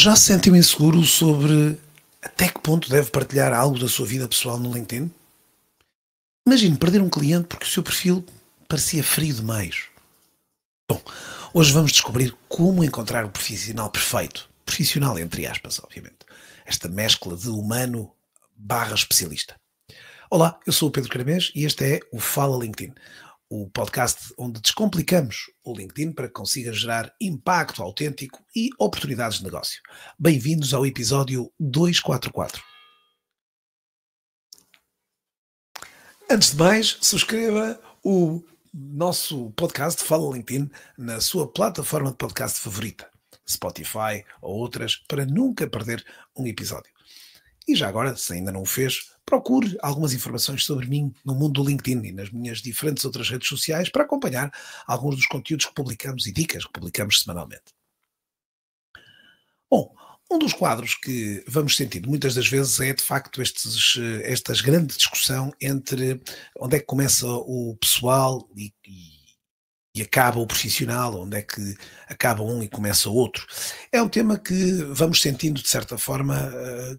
Já se sentiu inseguro sobre até que ponto deve partilhar algo da sua vida pessoal no LinkedIn? Imagine perder um cliente porque o seu perfil parecia frio demais. Bom, hoje vamos descobrir como encontrar o profissional perfeito. Profissional, entre aspas, obviamente. Esta mescla de humano barra especialista. Olá, eu sou o Pedro Caramês e este é o Fala LinkedIn, o podcast onde descomplicamos o LinkedIn para que consiga gerar impacto autêntico e oportunidades de negócio. Bem-vindos ao episódio 244. Antes de mais, subscreva o nosso podcast Fala LinkedIn na sua plataforma de podcast favorita, Spotify ou outras, para nunca perder um episódio. E já agora, se ainda não o fez, procure algumas informações sobre mim no mundo do LinkedIn e nas minhas diferentes outras redes sociais para acompanhar alguns dos conteúdos que publicamos e dicas que publicamos semanalmente. Bom, um dos quadros que vamos sentindo muitas das vezes é de facto esta grande discussão entre onde é que começa o pessoal e acaba o profissional, onde é que acaba um e começa o outro. É um tema que vamos sentindo de certa forma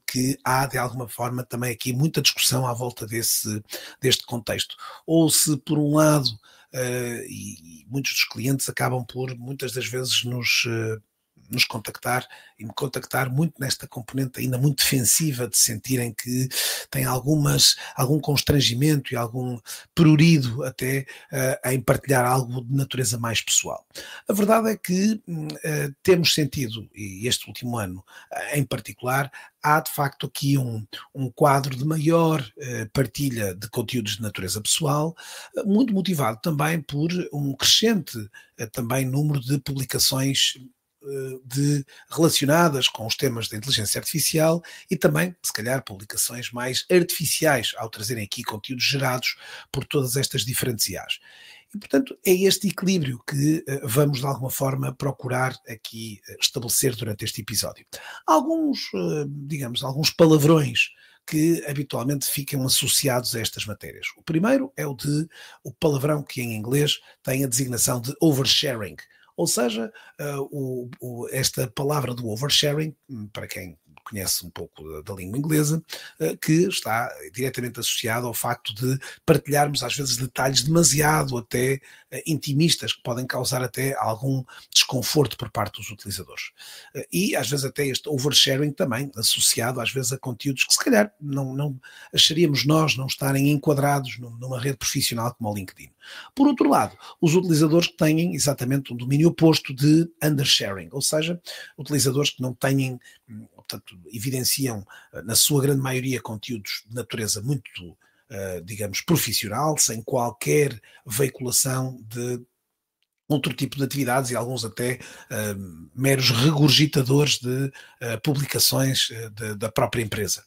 que há de alguma forma também aqui muita discussão à volta deste contexto. Ou se por um lado, e muitos dos clientes acabam por muitas das vezes nos contactar e me contactar muito nesta componente ainda muito defensiva de sentirem que têm algum constrangimento e algum prurido até em partilhar algo de natureza mais pessoal. A verdade é que temos sentido, e este último ano em particular, há de facto aqui um quadro de maior partilha de conteúdos de natureza pessoal, muito motivado também por um crescente também número de publicações relacionadas com os temas da inteligência artificial e também, se calhar, publicações mais artificiais ao trazerem aqui conteúdos gerados por todas estas diferentes IAs. E, portanto, é este equilíbrio que vamos, de alguma forma, procurar aqui estabelecer durante este episódio. Alguns palavrões que habitualmente ficam associados a estas matérias. O primeiro é o palavrão que em inglês tem a designação de oversharing. Ou seja, esta palavra do oversharing, para quem conhece um pouco da língua inglesa, que está diretamente associado ao facto de partilharmos às vezes detalhes demasiado até intimistas que podem causar até algum desconforto por parte dos utilizadores. E às vezes até este oversharing também associado às vezes a conteúdos que se calhar não acharíamos nós não estarem enquadrados numa rede profissional como o LinkedIn. Por outro lado, os utilizadores que têm exatamente um domínio oposto de undersharing, ou seja, utilizadores que não têm, portanto, evidenciam na sua grande maioria conteúdos de natureza muito, profissional, sem qualquer veiculação de outro tipo de atividades e alguns até meros regurgitadores de publicações da própria empresa.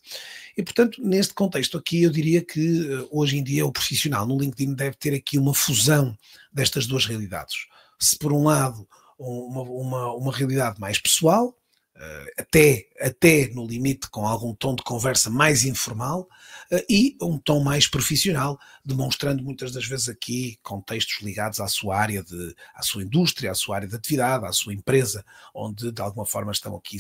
E, portanto, neste contexto aqui, eu diria que hoje em dia o profissional no LinkedIn deve ter aqui uma fusão destas duas realidades. Se por um lado uma realidade mais pessoal, até no limite com algum tom de conversa mais informal, e um tom mais profissional, demonstrando muitas das vezes aqui contextos ligados à sua área, à sua indústria, à sua área de atividade, à sua empresa, onde de alguma forma estão aqui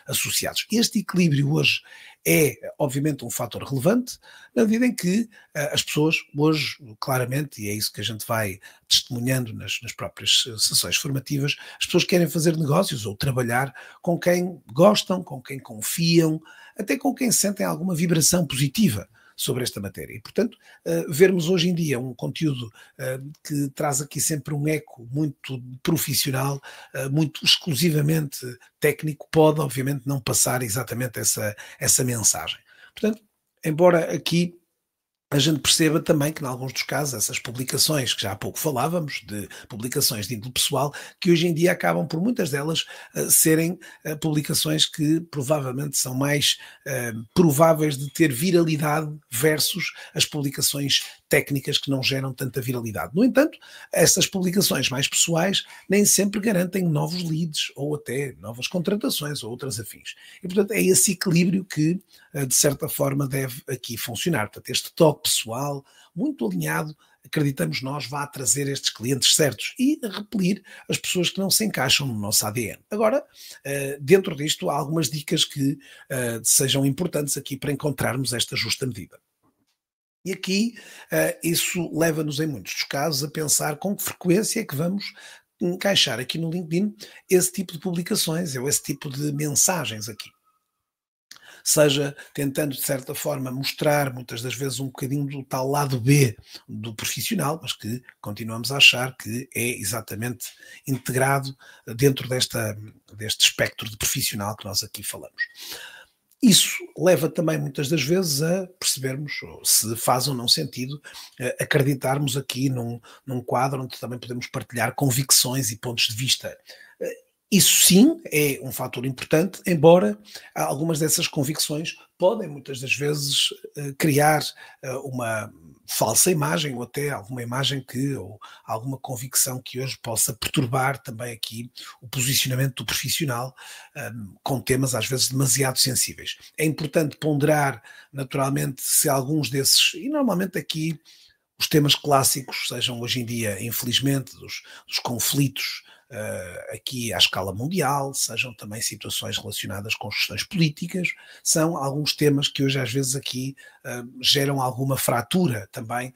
associados. Este equilíbrio hoje é, obviamente, um fator relevante, na medida em que as pessoas hoje, claramente, e é isso que a gente vai testemunhando nas próprias sessões formativas, as pessoas querem fazer negócios ou trabalhar com quem gostam, com quem confiam, até com quem sentem alguma vibração positiva sobre esta matéria. E, portanto, vermos hoje em dia um conteúdo que traz aqui sempre um eco muito profissional, muito exclusivamente técnico, pode, obviamente, não passar exatamente essa mensagem. Portanto, embora aqui a gente perceba também que, em alguns dos casos, essas publicações, que já há pouco falávamos, de publicações de índole pessoal, que hoje em dia acabam por muitas delas serem publicações que provavelmente são mais prováveis de ter viralidade versus as publicações técnicas que não geram tanta viralidade. No entanto, essas publicações mais pessoais nem sempre garantem novos leads ou até novas contratações ou outras afins. E, portanto, é esse equilíbrio que, de certa forma, deve aqui funcionar. Portanto, este toque pessoal, muito alinhado acreditamos nós, vá trazer estes clientes certos e repelir as pessoas que não se encaixam no nosso ADN. Agora, dentro disto, há algumas dicas que sejam importantes aqui para encontrarmos esta justa medida. E aqui, isso leva-nos, em muitos dos casos, a pensar com que frequência é que vamos encaixar aqui no LinkedIn esse tipo de publicações ou esse tipo de mensagens aqui. Seja tentando, de certa forma, mostrar muitas das vezes um bocadinho do tal lado B do profissional, mas que continuamos a achar que é exatamente integrado dentro deste espectro de profissional que nós aqui falamos. Isso leva também muitas das vezes a percebermos se faz ou não sentido acreditarmos aqui num quadro onde também podemos partilhar convicções e pontos de vista. Isso sim é um fator importante, embora algumas dessas convicções podem muitas das vezes criar uma falsa imagem ou até alguma imagem ou alguma convicção que hoje possa perturbar também aqui o posicionamento do profissional com temas às vezes demasiado sensíveis. É importante ponderar naturalmente se alguns desses, e normalmente aqui os temas clássicos, sejam hoje em dia, infelizmente, dos conflitos aqui à escala mundial, sejam também situações relacionadas com questões políticas, são alguns temas que hoje às vezes aqui geram alguma fratura também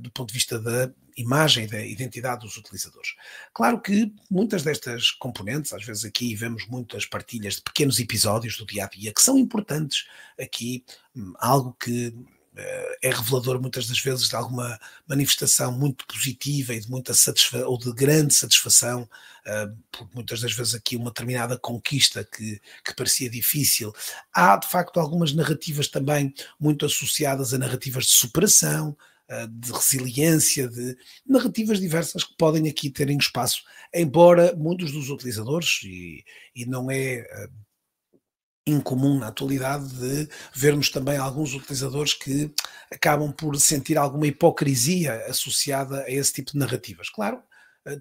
do ponto de vista da imagem, da identidade dos utilizadores. Claro que muitas destas componentes, às vezes aqui vemos muitas partilhas de pequenos episódios do dia a dia que são importantes aqui, algo que é revelador muitas das vezes de alguma manifestação muito positiva e de muita satisfação ou de grande satisfação por muitas das vezes aqui uma determinada conquista que parecia difícil. Há de facto algumas narrativas também muito associadas a narrativas de superação, de resiliência, de narrativas diversas que podem aqui terem espaço, embora muitos dos utilizadores, e não é incomum na atualidade de vermos também alguns utilizadores que acabam por sentir alguma hipocrisia associada a esse tipo de narrativas. Claro,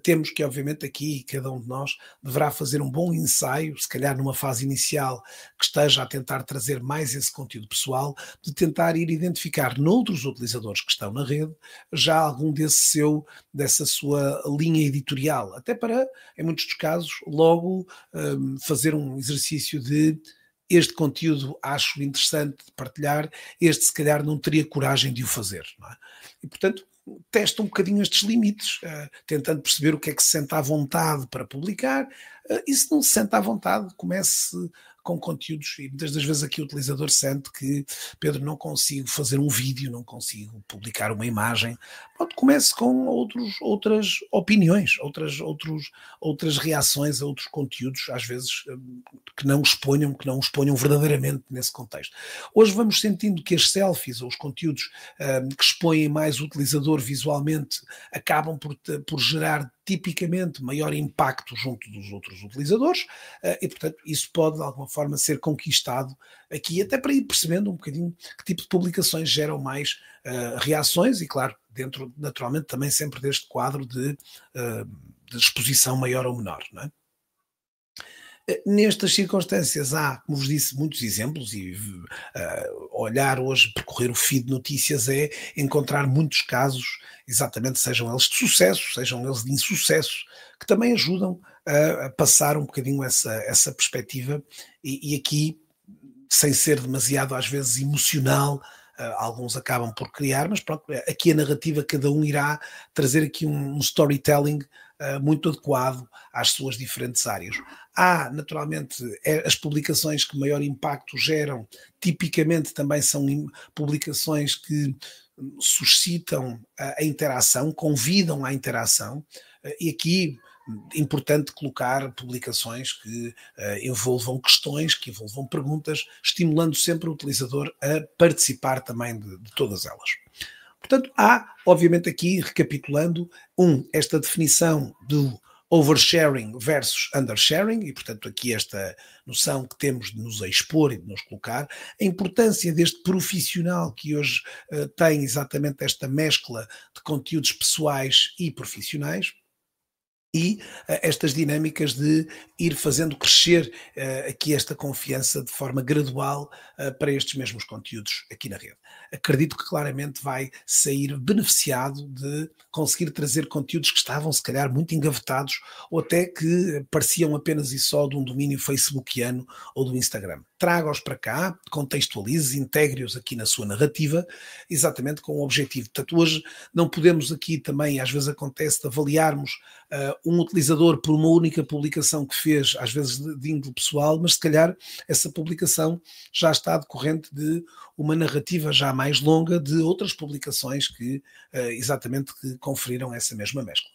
temos que, obviamente, aqui cada um de nós deverá fazer um bom ensaio, se calhar numa fase inicial que esteja a tentar trazer mais esse conteúdo pessoal, de tentar ir identificar noutros utilizadores que estão na rede já algum dessa sua linha editorial, até para, em muitos dos casos, logo fazer um exercício de este conteúdo acho interessante de partilhar, este se calhar não teria coragem de o fazer. Não é? E, portanto, testa um bocadinho estes limites, tentando perceber o que é que se sente à vontade para publicar, e se não se sente à vontade, comece com conteúdos, e muitas das vezes aqui o utilizador sente que, Pedro, não consigo fazer um vídeo, não consigo publicar uma imagem. Pronto, comece com outras opiniões, outras reações a outros conteúdos, às vezes que não os ponham verdadeiramente nesse contexto. Hoje vamos sentindo que as selfies ou os conteúdos que expõem mais o utilizador visualmente acabam por gerar tipicamente maior impacto junto dos outros utilizadores e, portanto, isso pode de alguma forma ser conquistado aqui, até para ir percebendo um bocadinho que tipo de publicações geram mais reações e, claro, dentro naturalmente também sempre deste quadro de exposição maior ou menor, não é? Nestas circunstâncias há, como vos disse, muitos exemplos e olhar hoje, percorrer o feed de notícias é encontrar muitos casos, exatamente, sejam eles de sucesso, sejam eles de insucesso, que também ajudam a passar um bocadinho essa perspectiva e aqui, sem ser demasiado às vezes emocional, alguns acabam por criar, mas pronto, aqui a narrativa cada um irá trazer aqui um storytelling muito adequado às suas diferentes áreas. Há, naturalmente, as publicações que maior impacto geram, tipicamente também são publicações que suscitam a interação, convidam à interação, e aqui importante colocar publicações que envolvam questões, que envolvam perguntas, estimulando sempre o utilizador a participar também de todas elas. Portanto, há, obviamente aqui, recapitulando, esta definição do oversharing versus undersharing, e portanto aqui esta noção que temos de nos expor e de nos colocar, a importância deste profissional que hoje tem exatamente esta mescla de conteúdos pessoais e profissionais, e estas dinâmicas de ir fazendo crescer aqui esta confiança de forma gradual para estes mesmos conteúdos aqui na rede. Acredito que claramente vai sair beneficiado de conseguir trazer conteúdos que estavam se calhar muito engavetados ou até que pareciam apenas e só de um domínio facebookiano ou do Instagram. Traga-os para cá, contextualize, integre-os aqui na sua narrativa, exatamente com o objetivo. Portanto, hoje não podemos aqui também, às vezes acontece, de avaliarmos um utilizador por uma única publicação que fez, às vezes de índole pessoal, mas se calhar essa publicação já está decorrente de uma narrativa já mais longa de outras publicações que exatamente que conferiram essa mesma mescla.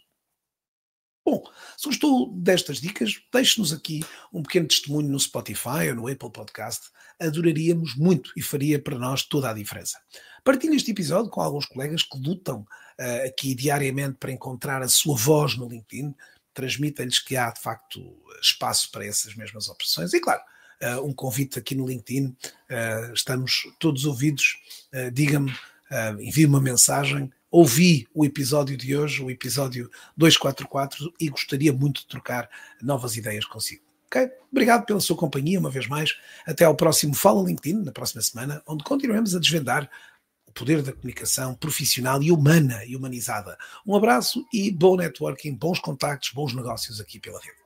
Bom, se gostou destas dicas, deixe-nos aqui um pequeno testemunho no Spotify ou no Apple Podcast. Adoraríamos muito e faria para nós toda a diferença. Partilhe este episódio com alguns colegas que lutam aqui diariamente para encontrar a sua voz no LinkedIn. Transmita-lhes que há, de facto, espaço para essas mesmas opções. E, claro, um convite aqui no LinkedIn. Estamos todos ouvidos. Diga-me, envie uma mensagem. Ouvi o episódio de hoje, o episódio 244, e gostaria muito de trocar novas ideias consigo. Ok? Obrigado pela sua companhia uma vez mais. Até ao próximo Fala LinkedIn, na próxima semana, onde continuemos a desvendar o poder da comunicação profissional e humana e humanizada. Um abraço e bom networking, bons contactos, bons negócios aqui pela rede.